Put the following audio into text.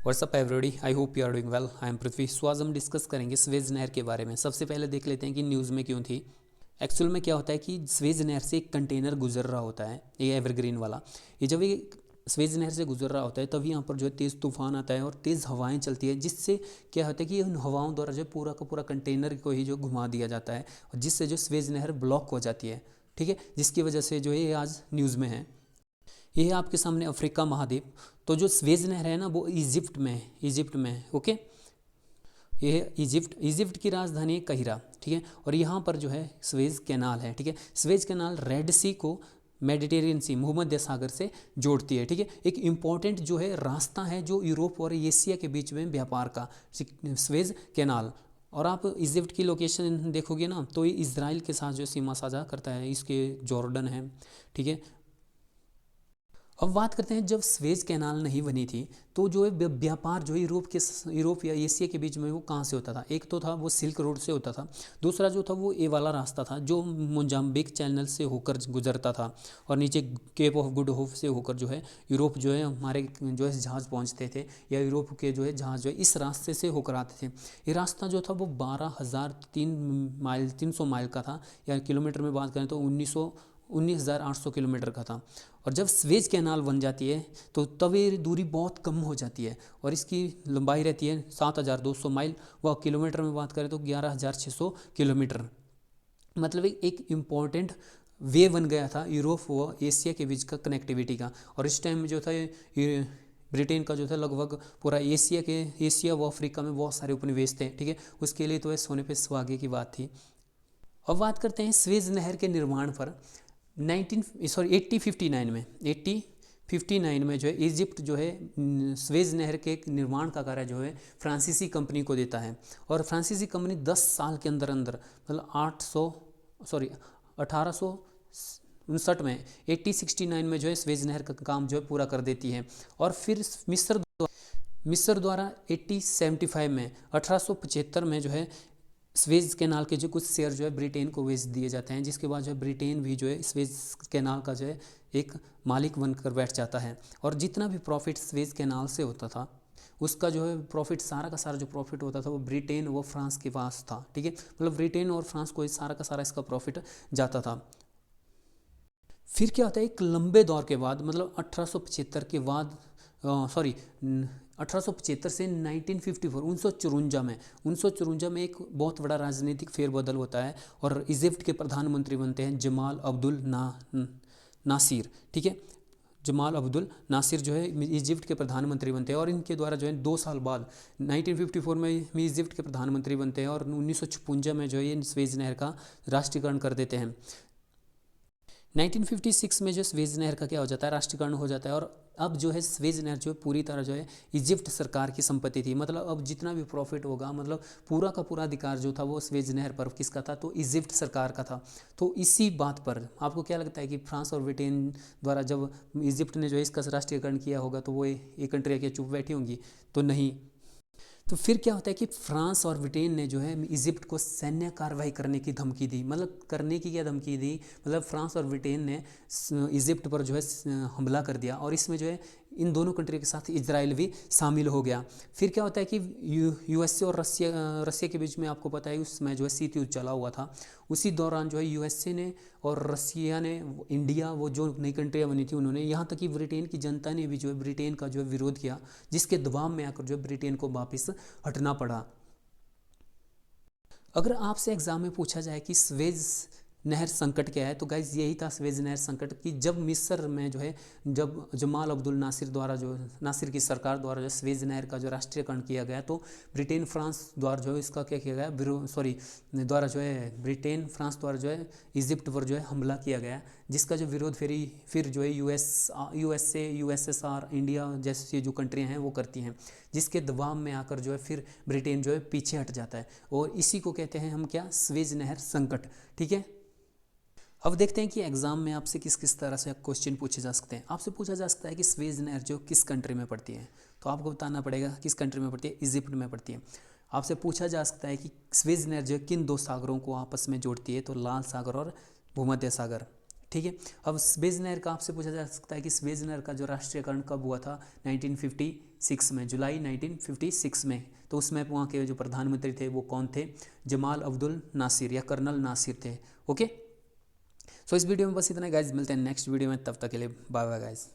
WhatsApp everybody, I hope you are doing well. I am Prithvi. So आज हम discuss करेंगे Suez नहर के बारे में। सबसे पहले देख लेते हैं कि न्यूज़ में क्यों थी। एक्चुअल में क्या होता है कि स्वेज नहर से एक कंटेनर गुजर रहा होता है, ये एवरग्रीन वाला। ये जब ये स्वेज नहर से गुजर रहा होता है तभी यहाँ पर जो है तेज़ तूफान आता है और तेज़ हवाएं चलती है, जिससे क्या होता है कि उन हवाओं द्वारा जो पूरा का पूरा कंटेनर को ही जो घुमा दिया जाता है और जिससे जो स्वेज नहर ब्लॉक हो जाती है। ठीक है, जिसकी वजह से जो है ये आज न्यूज़ में है। ये है आपके सामने अफ्रीका महाद्वीप। तो जो स्वेज नहर है ना वो इजिप्ट में है। ओके, ये है इजिप्ट की राजधानी है काहिरा। ठीक है, और यहाँ पर जो है स्वेज कैनाल है। ठीक है, स्वेज कैनाल रेड सी को मेडिटेरियन सी, भूमध्य सागर से जोड़ती है। ठीक है, एक इम्पॉर्टेंट जो है रास्ता है जो यूरोप और एशिया के बीच में व्यापार का, स्वेज कैनाल। और आप इजिप्ट की लोकेशन देखोगे ना तो ये इजराइल के साथ जो सीमा साझा करता है, इसके जॉर्डन है। ठीक है, अब बात करते हैं जब स्वेज कैनाल नहीं बनी थी तो जो है व्यापार जो है यूरोप या एशिया के बीच में वो कहाँ से होता था। एक तो था वो सिल्क रोड से होता था, दूसरा जो था वो ये वाला रास्ता था जो मोजाम्बिक चैनल से होकर गुजरता था और नीचे केप ऑफ गुड होप से होकर जो है यूरोप जो है हमारे जो है जहाज़ पहुँचते थे, या यूरोप के जो है जहाज़ जो है इस रास्ते से होकर आते थे। ये रास्ता जो था वो 300 माइल का था, या किलोमीटर में बात करें तो 19,800 किलोमीटर का था। और जब स्वेज कैनाल बन जाती है तो तब ये दूरी बहुत कम हो जाती है और इसकी लंबाई रहती है 7,200 माइल, व किलोमीटर में बात करें तो 11,600 किलोमीटर। मतलब एक इम्पॉर्टेंट वे बन गया था यूरोप व एशिया के बीच का कनेक्टिविटी का। और इस टाइम में जो था ये ब्रिटेन का जो था लगभग पूरा एशिया व अफ्रीका में बहुत सारे उपनिवेश थे। ठीक है, उसके लिए तो ये सोने पे सुहागे की बात थी। अब बात करते हैं स्वेज नहर के निर्माण पर। 1859 में जो है इजिप्ट जो है स्वेज नहर के निर्माण का कार्य जो है फ्रांसीसी कंपनी को देता है। और फ्रांसीसी कंपनी 10 साल के अंदर अंदर मतलब 1859 में 1869 में जो है स्वेज नहर का काम जो है पूरा कर देती है। और फिर मिस्र द्वारा 1875 में 1875 में जो है स्वेज कैनाल के जो कुछ शेयर जो है ब्रिटेन को बेच दिए जाते हैं, जिसके बाद जो है ब्रिटेन भी जो है स्वेज कैनाल का जो है एक मालिक बनकर बैठ जाता है। और जितना भी प्रॉफिट स्वेज कैनाल से होता था उसका जो है प्रॉफिट, सारा का सारा जो प्रॉफिट होता था वो ब्रिटेन व फ्रांस के पास था। ठीक है, मतलब ब्रिटेन और फ्रांस को सारा का सारा इसका प्रॉफिट जाता था। फिर क्या होता है, एक लंबे दौर के बाद मतलब 1875 के बाद 1875 से 1954 1954 में एक बहुत बड़ा राजनीतिक फेरबदल होता है और इजिप्ट के प्रधानमंत्री बनते हैं जमाल अब्दुल नासिर। ठीक है, जमाल अब्दुल नासिर जो है इजिप्ट के प्रधानमंत्री बनते हैं और इनके द्वारा जो है 2 साल बाद 1954 में इजिप्ट के प्रधानमंत्री बनते हैं और 1956 में जो है ये स्वेज नहर का राष्ट्रीयकरण कर देते हैं। 1956 में जो स्वेज नहर का क्या हो जाता है, राष्ट्रीयकरण हो जाता है। और अब जो है स्वेज नहर जो है पूरी तरह जो है इजिप्ट सरकार की संपत्ति थी। मतलब अब जितना भी प्रॉफिट होगा, मतलब पूरा का पूरा अधिकार जो था वो स्वेज नहर पर किसका था, तो इजिप्ट सरकार का था। तो इसी बात पर आपको क्या लगता है कि फ्रांस और ब्रिटेन द्वारा जब इजिप्ट ने जो है इसका राष्ट्रीयकरण किया होगा तो वो एक कंट्री क्या चुप बैठी होंगी? तो नहीं। तो फिर क्या होता है कि फ्रांस और ब्रिटेन ने जो है इजिप्ट को सैन्य कार्रवाई करने की धमकी दी। मतलब करने की क्या धमकी दी, मतलब फ्रांस और ब्रिटेन ने इजिप्ट पर जो है हमला कर दिया और इसमें जो है इन दोनों कंट्री के साथ इजराइल भी शामिल हो गया। फिर क्या होता है कि यूएसए और रसिया के बीच में आपको पता है उसमें जो है शीत युद्ध चला हुआ था। उसी दौरान जो है यूएसए ने और रसिया ने, इंडिया, वो जो नई कंट्रियाँ बनी थी उन्होंने, यहाँ तक कि ब्रिटेन की जनता ने भी जो है ब्रिटेन का जो है विरोध किया, जिसके दबाव में आकर जो है ब्रिटेन को वापस हटना पड़ा। अगर आपसे एग्जाम में पूछा जाए कि स्वेज नहर संकट क्या है, तो गाइज यही था स्वेज नहर संकट कि जब मिस्र में जो है जब जमाल अब्दुल नासिर द्वारा जो नासिर की सरकार द्वारा जो स्वेज नहर का जो राष्ट्रीयकरण किया गया, तो ब्रिटेन फ्रांस द्वारा जो है इसका क्या किया गया, ब्रिटेन फ्रांस द्वारा जो है इजिप्ट पर जो है हमला किया गया, जिसका जो विरोध फिर जो है यूएसए, यूएसएसआर, इंडिया जैसी जो कंट्रियाँ हैं वो करती हैं, जिसके दबाव में आकर जो है फिर ब्रिटेन जो है पीछे हट जाता है। और इसी को कहते हैं हम क्या, स्वेज नहर संकट। ठीक है, अब देखते हैं कि एग्जाम में आपसे किस किस तरह से क्वेश्चन पूछे जा सकते हैं। आपसे पूछा जा सकता है कि स्वेज नहर जो किस कंट्री में पड़ती है, तो आपको बताना पड़ेगा किस कंट्री में पड़ती है, इजिप्ट में पड़ती है। आपसे पूछा जा सकता है कि स्वेज नहर जो किन 2 सागरों को आपस में जोड़ती है, तो लाल सागर और भूमध्य सागर। ठीक है, अब स्वेज नहर का आपसे पूछा जा सकता है कि स्वेज नहर का जो राष्ट्रीयकरण कब हुआ था, 1956 में, जुलाई 1956 में। तो उसमें वहाँ के जो प्रधानमंत्री थे वो कौन थे? जमाल अब्दुल नासिर या कर्नल नासिर थे। ओके, सो इस वीडियो में बस इतना गाइज, मिलते हैं नेक्स्ट वीडियो में, तब तक के लिए बाय बाय गाइज।